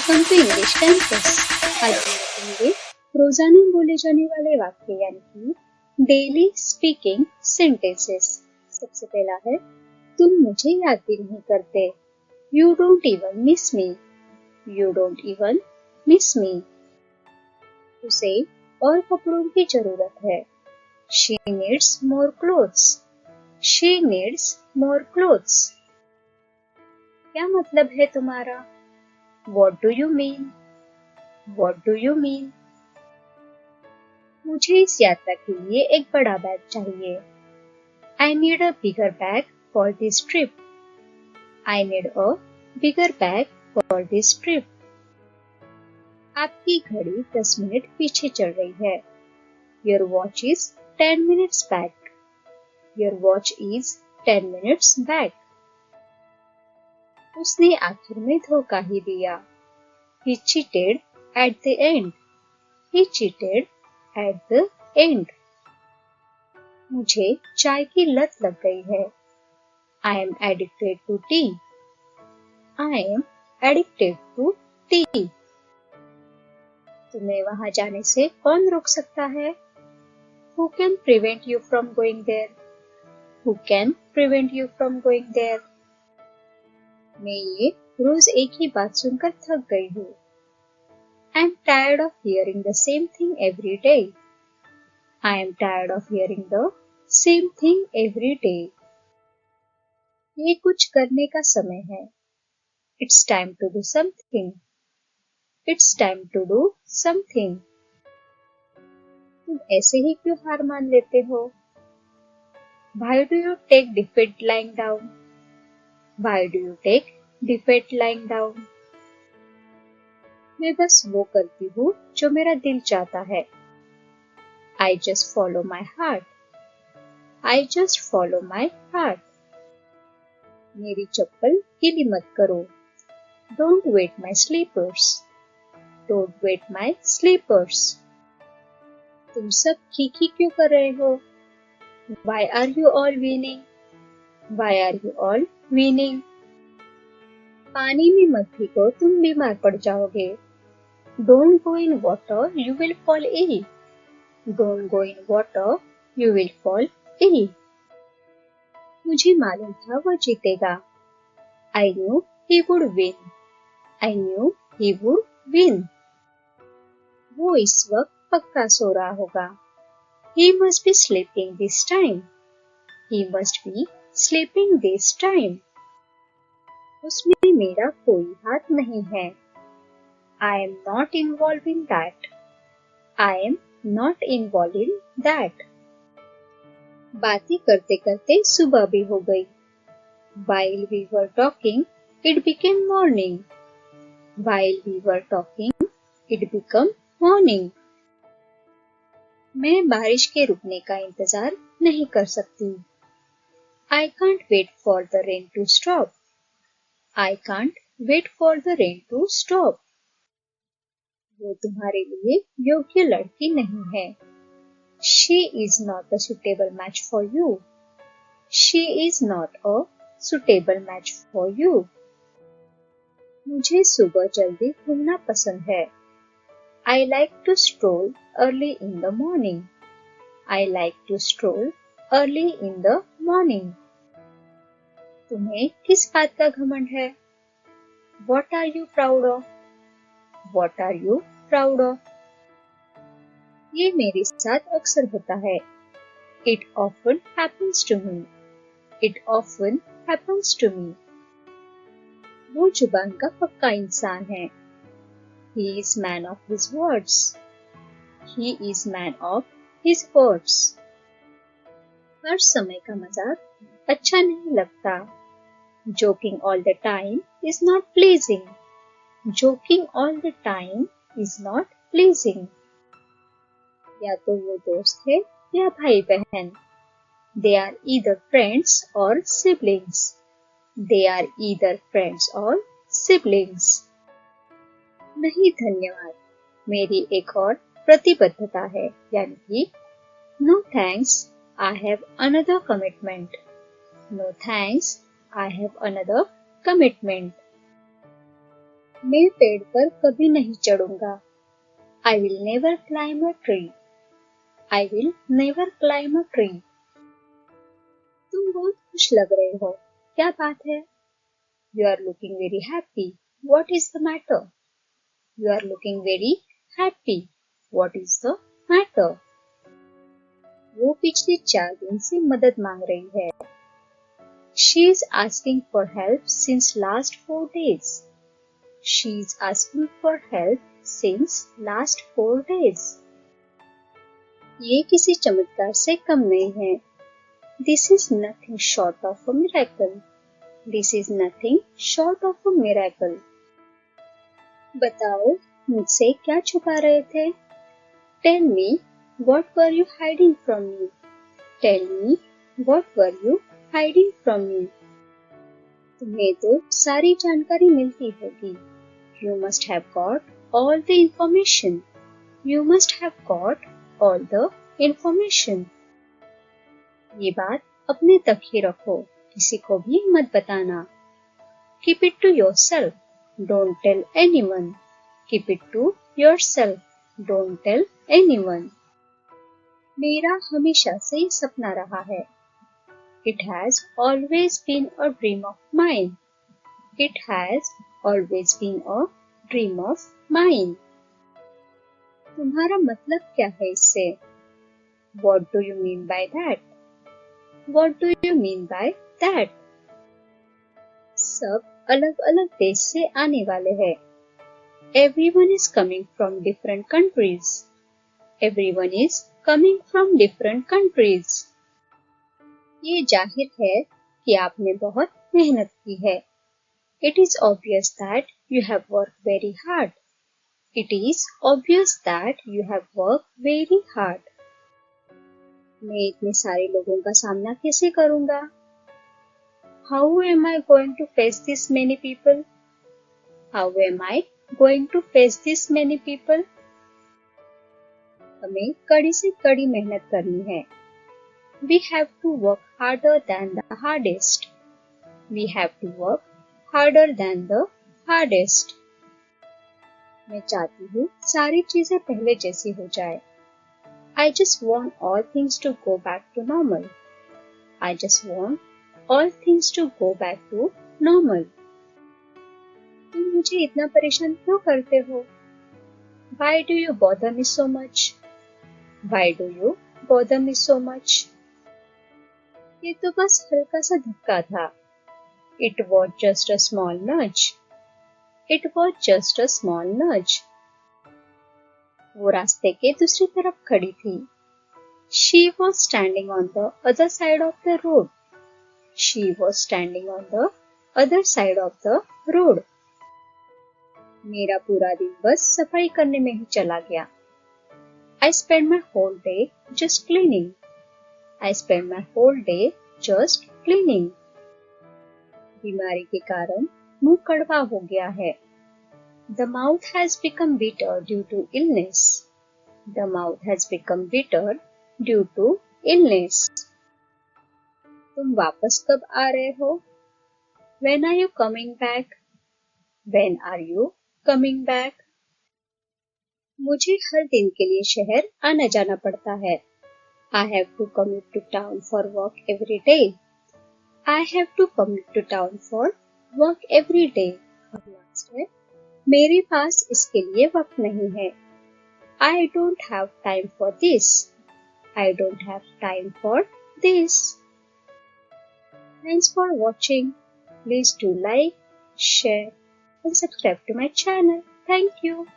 Welcome to English campus. आज हम देखेंगे रोजाना बोले जाने वाले वाक्य यानी कि डेली स्पीकिंग सेंटेंसेस। सबसे पहला है तुम मुझे याद भी नहीं करते। You don't even miss me. You don't even miss मी। उसे और कपड़ों की जरूरत है। She needs more clothes. She needs more clothes. क्या मतलब है तुम्हारा? What do you mean? What do you mean? मुझे इस यात्रा के लिए एक बड़ा बैग चाहिए। I need a bigger bag for this trip. I need a bigger bag for this trip. आपकी घड़ी 10 मिनट पीछे चल रही है। Your watch is 10 minutes back. Your watch is 10 minutes back. उसने आखिर में धोखा ही दिया। He cheated at the end. He cheated at the end. मुझे चाय की लत लग गई है। I am addicted to tea. I am addicted to tea. तुम्हें वहां जाने से कौन रोक सकता है? Who can prevent you from going there? Who can prevent you from going there? मैं ये रोज एक ही बात सुनकर थक गई हूँ। I am tired of hearing the same thing every day. I am tired of hearing the same thing every day. ये कुछ करने का समय है। It's time to do something. It's time to do something. तुम ऐसे ही क्यों हार मान लेते हो? Why do you take defeat lying down? Why do you take defeat lying down? मैं बस वो करती हूँ जो मेरा दिल चाहता है। I just follow my heart. I just follow my heart. मेरी चप्पल गीली मत करो। Don't wet my slippers. Don't wet my slippers. तुम सब खी क्यों कर रहे हो? Why are you all weaning? Why are you all weaning? पानी में मत भीगो, तुम बीमार पड़ जाओगे। Don't go in water, you will fall ill. Don't go in water, you will fall ill. मुझे मालूम था वो जीतेगा। I knew he would win. I knew he would win. वो इस वक्त पक्का सो रहा होगा। He must be sleeping this time. He must be sleeping this time. उसमें मेरा कोई हाथ नहीं है। I am not involved in that. I am not involved in that. बातें करते करते सुबह भी हो गई। While we were talking, it became morning. While we were talking, it became morning. मैं बारिश के रुकने का इंतजार नहीं कर सकती। I can't wait for the rain to stop. I can't wait for the rain to stop. वो तुम्हारे लिए योग्य लड़की नहीं है। She is not a suitable match for you. She is not a suitable match for you. मुझे सुबह जल्दी घूमना पसंद है। I like to stroll early in the morning. I like to stroll early in the morning. तुम्हें किस बात का घमंड है? What are you proud of? What are you proud of? ये मेरे साथ अक्सर होता है। It often happens to me. It often happens to me. वो जुबान का पक्का इंसान है। He is man of his words. He is man of his words. हर समय का मजाक अच्छा नहीं लगता। Joking all the time is not pleasing. Joking all the time is not pleasing. या तो वो दोस्त है या भाई बहन। They are either friends or siblings. They are either friends or siblings. नहीं धन्यवाद, मेरी एक और प्रतिबद्धता है यानी कि No thanks, I have another commitment. No thanks, I have another commitment. मैं पेड़ पर कभी नहीं चढ़ूंगा। I will never climb a tree. I will never climb a tree. तुम बहुत खुश लग रहे हो। क्या बात है? You are looking very happy. What is the matter? You are looking very happy. What is the matter? वो पिछले 4 दिन से मदद मांग रही है। She is asking for help since last 4 days. She is asking for help since last 4 days. ये किसी चमत्कार से कम नहीं है। This is nothing short of a miracle. This is nothing short of a miracle. बताओ, मुझसे क्या छुपा रहे थे? Tell me, what were you hiding from me? Tell me, what were you hiding from me? तुम्हें तो सारी जानकारी मिलती होगी। You must have got all the information. You must have got all the information. ये बात अपने तक ही रखो, किसी को भी मत बताना। Keep it to yourself. Don't tell anyone. Keep it to yourself. Don't tell anyone. मेरा हमेशा से ये सपना रहा है। It has always been a dream of mine. It has always been a dream of mine. तुम्हारा मतलब क्या है इससे? What do you mean by that? What do you mean by that? सब अलग अलग देश से आने वाले हैं। Everyone is coming from different countries. Everyone is coming from different countries. ये जाहिर है कि आपने बहुत मेहनत की है। It is obvious that you have worked very hard. It is obvious that you have worked very hard. मैं इतने सारे लोगों का सामना कैसे करूंगा? How am I going to face this many people? How am I going to face this many people? हमें कड़ी से कड़ी मेहनत करनी है। We have to work harder than the hardest. We have to work harder than the hardest. मैं चाहती हूँ सारी चीजें पहले जैसी हो जाए। I just want all things to go back to normal. I just want all things to go back to normal. तुम मुझे इतना परेशान क्यों करते हो? Why do you bother me so much? Why do you bother me so much? ये तो बस हल्का सा धक्का था। It was just a small nudge. It was just a small nudge. वो रास्ते के दूसरी तरफ खड़ी थी। She was standing on the other side of the road. She was standing on the other side of the road. मेरा पूरा दिन बस सफाई करने में ही चला गया। I spent my whole day just cleaning. I spent my whole day just cleaning. बीमारी के कारण मुंह कड़वा हो गया है। The mouth has become bitter due to illness. The mouth has become bitter due to illness. तुम वापस कब आ रहे हो? When are you coming back? When are you coming back? मुझे हर दिन के लिए शहर आना जाना पड़ता है। I have to commute to town for work every day. I have to commute to town for work every day. और लास्ट है, मेरे पास इसके लिए वक्त नहीं है। I don't have time for this. I don't have time for this. Thanks for watching. Please do like, share and subscribe to my channel. Thank you.